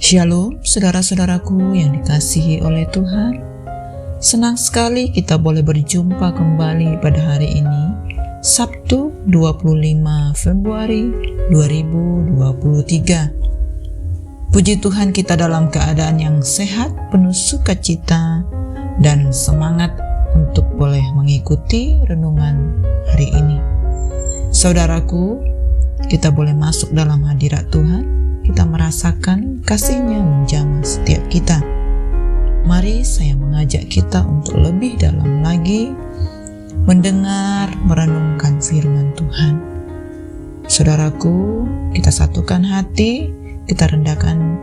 Shalom saudara-saudaraku yang dikasihi oleh Tuhan. Senang sekali kita boleh berjumpa kembali pada hari ini, Sabtu 25 Februari 2023. Puji Tuhan, kita dalam keadaan yang sehat, penuh sukacita dan semangat untuk boleh mengikuti renungan hari ini. Saudaraku, kita boleh masuk dalam hadirat Tuhan. Kita merasakan kasih-Nya menjamah setiap kita. Mari saya mengajak kita untuk lebih dalam lagi mendengar, merenungkan firman Tuhan. Saudaraku, kita satukan hati, kita rendahkan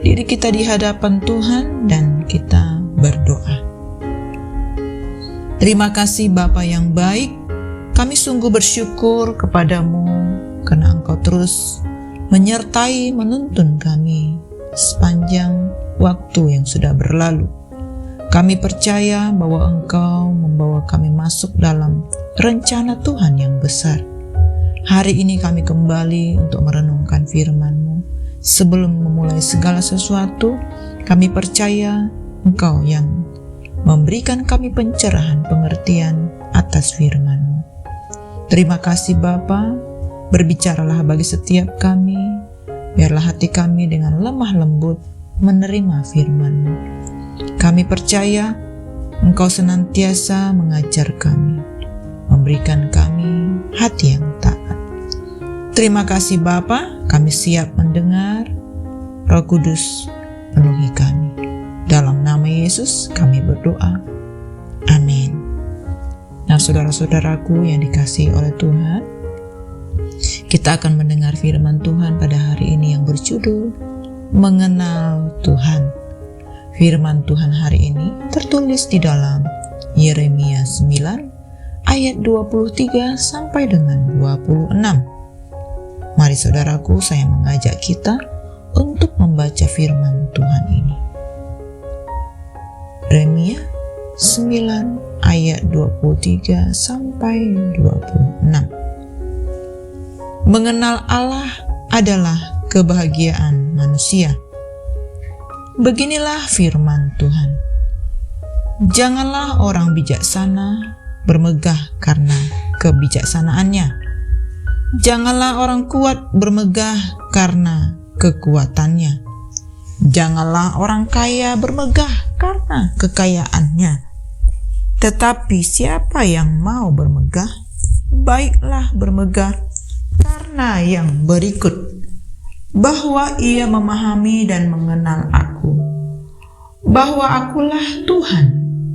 diri kita di hadapan Tuhan dan kita berdoa. Terima kasih Bapa yang baik, kami sungguh bersyukur kepadamu karena Engkau terus menyertai menuntun kami sepanjang waktu yang sudah berlalu. Kami percaya bahwa Engkau membawa kami masuk dalam rencana Tuhan yang besar. Hari ini kami kembali untuk merenungkan firman-Mu. Sebelum memulai segala sesuatu, kami percaya Engkau yang memberikan kami pencerahan pengertian atas firman-Mu. Terima kasih Bapa. Berbicaralah bagi setiap kami, biarlah hati kami dengan lemah lembut menerima firman-Mu. Kami percaya Engkau senantiasa mengajar kami, memberikan kami hati yang taat. Terima kasih Bapa, kami siap mendengar. Roh Kudus penuhi kami. Dalam nama Yesus kami berdoa. Amin. Nah, saudara-saudaraku yang dikasihi oleh Tuhan, kita akan mendengar firman Tuhan pada hari ini yang berjudul Mengenal Tuhan. Firman Tuhan hari ini tertulis di dalam Yeremia 9 ayat 23 sampai dengan 26. Mari saudaraku, saya mengajak kita untuk membaca firman Tuhan ini. Yeremia 9 ayat 23 sampai 26. Mengenal Allah adalah kebahagiaan manusia. Beginilah firman Tuhan. Janganlah orang bijaksana bermegah karena kebijaksanaannya. Janganlah orang kuat bermegah karena kekuatannya. Janganlah orang kaya bermegah karena kekayaannya. Tetapi siapa yang mau bermegah, baiklah bermegah karena yang berikut, bahwa ia memahami dan mengenal aku, bahwa akulah Tuhan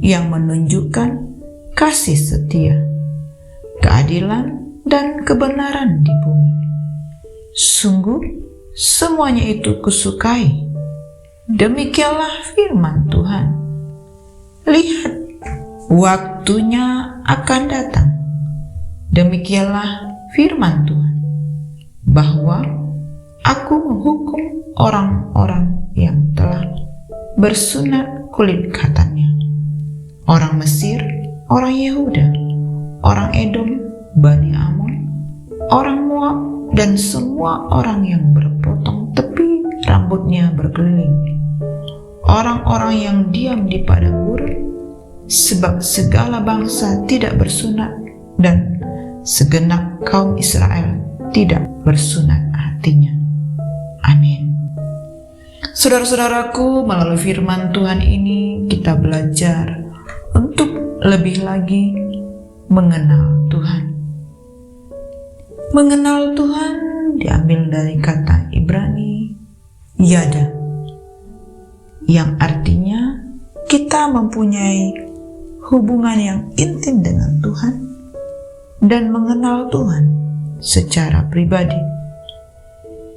yang menunjukkan kasih setia, keadilan dan kebenaran di bumi. Sungguh semuanya itu kusukai. Demikianlah firman Tuhan. Lihat, waktunya akan datang. Demikianlah firman Tuhan, bahwa aku menghukum orang-orang yang telah bersunat kulit katanya, orang Mesir, orang Yehuda, orang Edom, Bani Amon, orang Moab, dan semua orang yang berpotong tepi rambutnya berkeliling, orang-orang yang diam di padang gurun, sebab segala bangsa tidak bersunat dan segenap kaum Israel tidak bersunat hatinya. Amin. Saudara-saudaraku, melalui firman Tuhan ini kita belajar untuk lebih lagi mengenal Tuhan. Mengenal Tuhan diambil dari kata Ibrani yada, yang artinya kita mempunyai hubungan yang intim dengan Tuhan dan mengenal Tuhan secara pribadi.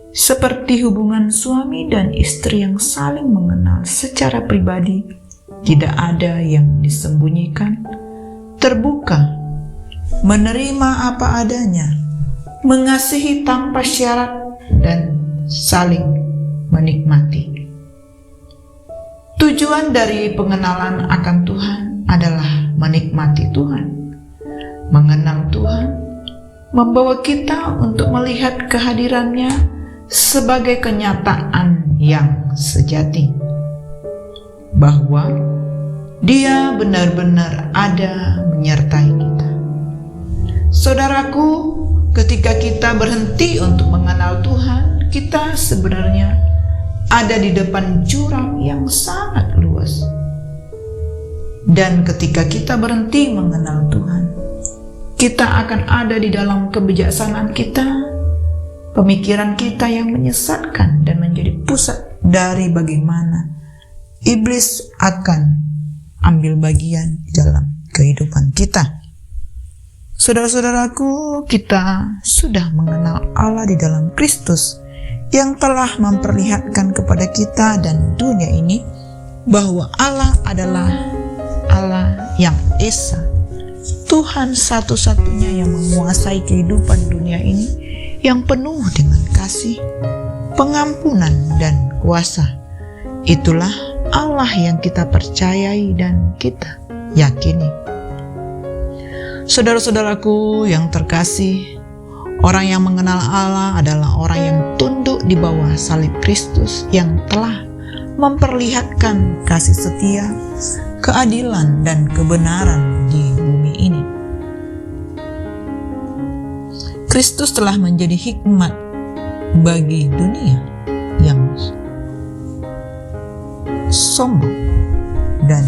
Seperti hubungan suami dan istri yang saling mengenal secara pribadi, tidak ada yang disembunyikan, terbuka, menerima apa adanya, mengasihi tanpa syarat, dan saling menikmati. Tujuan dari pengenalan akan Tuhan adalah menikmati Tuhan. Mengenal Tuhan membawa kita untuk melihat kehadirannya sebagai kenyataan yang sejati bahwa Dia benar-benar ada menyertai kita. Saudaraku, ketika kita berhenti untuk mengenal Tuhan, kita sebenarnya ada di depan jurang yang sangat luas. Dan ketika kita berhenti mengenal Tuhan, kita akan ada di dalam kebijaksanaan kita, pemikiran kita yang menyesatkan dan menjadi pusat dari bagaimana iblis akan ambil bagian di dalam kehidupan kita. Saudara-saudaraku, kita sudah mengenal Allah di dalam Kristus yang telah memperlihatkan kepada kita dan dunia ini bahwa Allah adalah Allah yang Esa, Tuhan satu-satunya yang menguasai kehidupan dunia ini, yang penuh dengan kasih, pengampunan, dan kuasa. Itulah Allah yang kita percayai dan kita yakini. Saudara-saudaraku yang terkasih, orang yang mengenal Allah adalah orang yang tunduk di bawah salib Kristus yang telah memperlihatkan kasih setia, keadilan, dan kebenaran di bumi ini. Kristus telah menjadi hikmat bagi dunia yang sombong, dan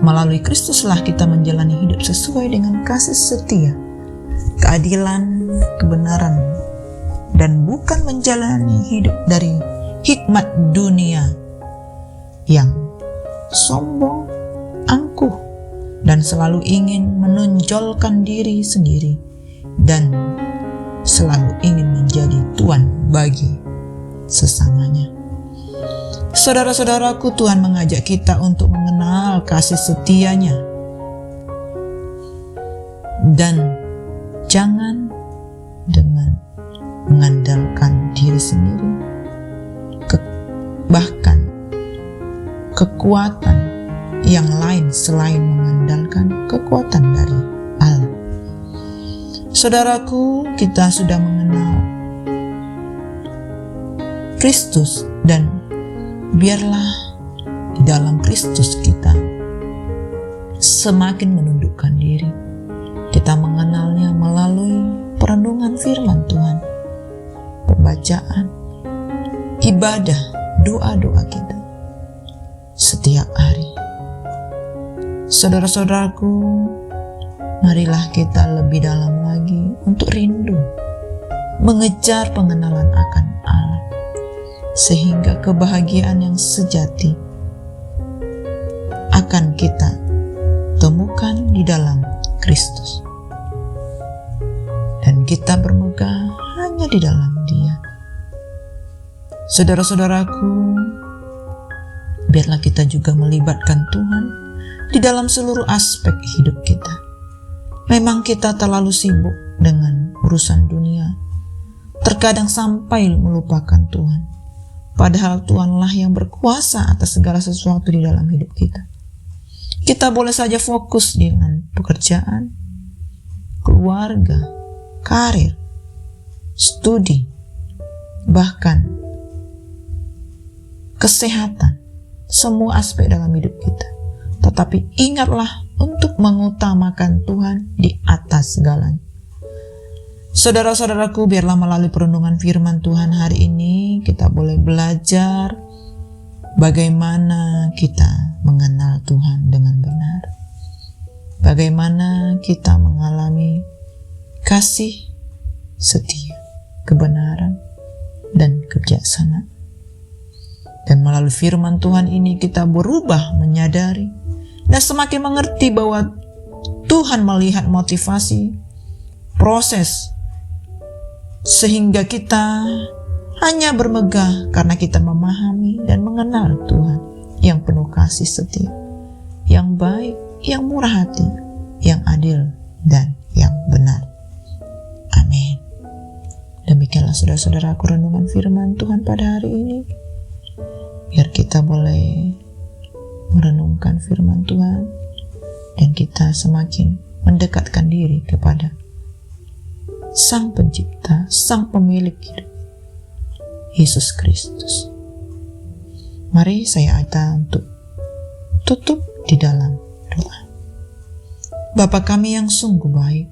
melalui Kristuslah kita menjalani hidup sesuai dengan kasih setia, keadilan, kebenaran, dan bukan menjalani hidup dari hikmat dunia yang sombong, angkuh, dan selalu ingin menonjolkan diri sendiri dan selalu ingin menjadi tuan bagi sesamanya. Saudara-saudaraku, Tuhan mengajak kita untuk mengenal kasih setia-Nya dan jangan dengan mengandalkan diri sendiri, bahkan kekuatan yang lain selain mengandalkan kekuatan dari Allah. Saudaraku, kita sudah mengenal Kristus, dan biarlah di dalam Kristus kita semakin menundukkan diri. Kita mengenalnya melalui perenungan firman Tuhan, pembacaan, ibadah, doa-doa kita setiap hari. Saudara-saudaraku, marilah kita lebih dalam lagi untuk rindu mengejar pengenalan akan Allah, sehingga kebahagiaan yang sejati akan kita temukan di dalam Kristus, dan kita bermegah hanya di dalam Dia. Saudara-saudaraku, biarlah kita juga melibatkan Tuhan di dalam seluruh aspek hidup kita. Memang kita terlalu sibuk dengan urusan dunia, terkadang sampai melupakan Tuhan. Padahal Tuhanlah yang berkuasa atas segala sesuatu di dalam hidup kita. Kita boleh saja fokus dengan pekerjaan, keluarga, karir, studi, bahkan kesehatan, semua aspek dalam hidup kita. Tetapi ingatlah untuk mengutamakan Tuhan di atas segalanya. Saudara-saudaraku, biarlah melalui perenungan firman Tuhan hari ini kita boleh belajar bagaimana kita mengenal Tuhan dengan benar. Bagaimana kita mengalami kasih, setia, kebenaran, dan kebijaksanaan. Dan melalui firman Tuhan ini kita berubah menyadari dan semakin mengerti bahwa Tuhan melihat motivasi, proses, sehingga kita hanya bermegah karena kita memahami dan mengenal Tuhan yang penuh kasih setia, yang baik, yang murah hati, yang adil, dan yang benar. Amin. Demikianlah saudara-saudaraku renungan firman Tuhan pada hari ini. Biar kita boleh merenungkan firman Tuhan dan kita semakin mendekatkan diri kepada Sang Pencipta, Sang Pemilik hidup, Yesus Kristus. Mari saya ajak untuk tutup di dalam doa. Bapa kami yang sungguh baik,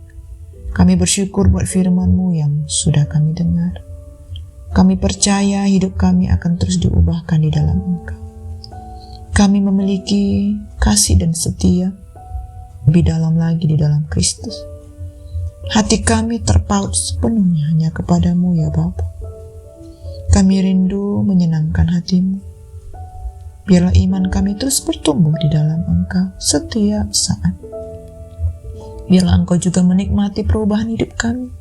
kami bersyukur buat firman-Mu yang sudah kami dengar. Kami percaya hidup kami akan terus diubahkan di dalam Engkau. Kami memiliki kasih dan setia lebih dalam lagi di dalam Kristus. Hati kami terpaut sepenuhnya hanya kepadamu ya Bapa. Kami rindu menyenangkan hati-Mu. Biarlah iman kami terus bertumbuh di dalam Engkau setiap saat. Biarlah Engkau juga menikmati perubahan hidup kami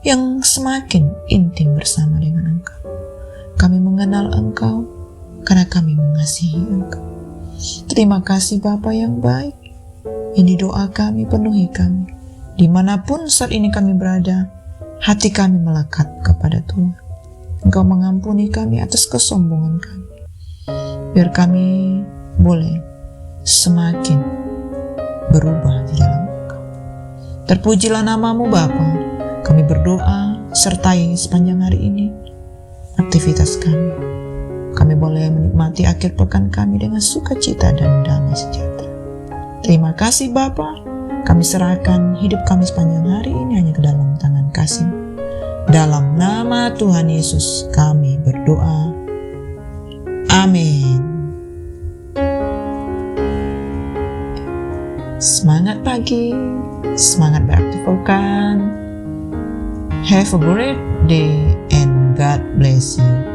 yang semakin intim bersama dengan Engkau. Kami mengenal Engkau karena kami mengasihi Engkau. Terima kasih Bapa yang baik. Ini doa kami, penuhi kami. Dimanapun saat ini kami berada, hati kami melekat kepada Tuhan. Engkau mengampuni kami atas kesombongan kami. Biar kami boleh semakin berubah di dalam Engkau. Terpujilah nama-Mu Bapa. Kami berdoa sertai sepanjang hari ini aktivitas kami. Kami boleh menikmati akhir pekan kami dengan sukacita dan damai sejahtera. Terima kasih Bapa. Kami serahkan hidup kami sepanjang hari ini hanya ke dalam tangan kasih. Dalam nama Tuhan Yesus kami berdoa. Amin. Semangat pagi, semangat beraktifkan. Have a great day and God bless you.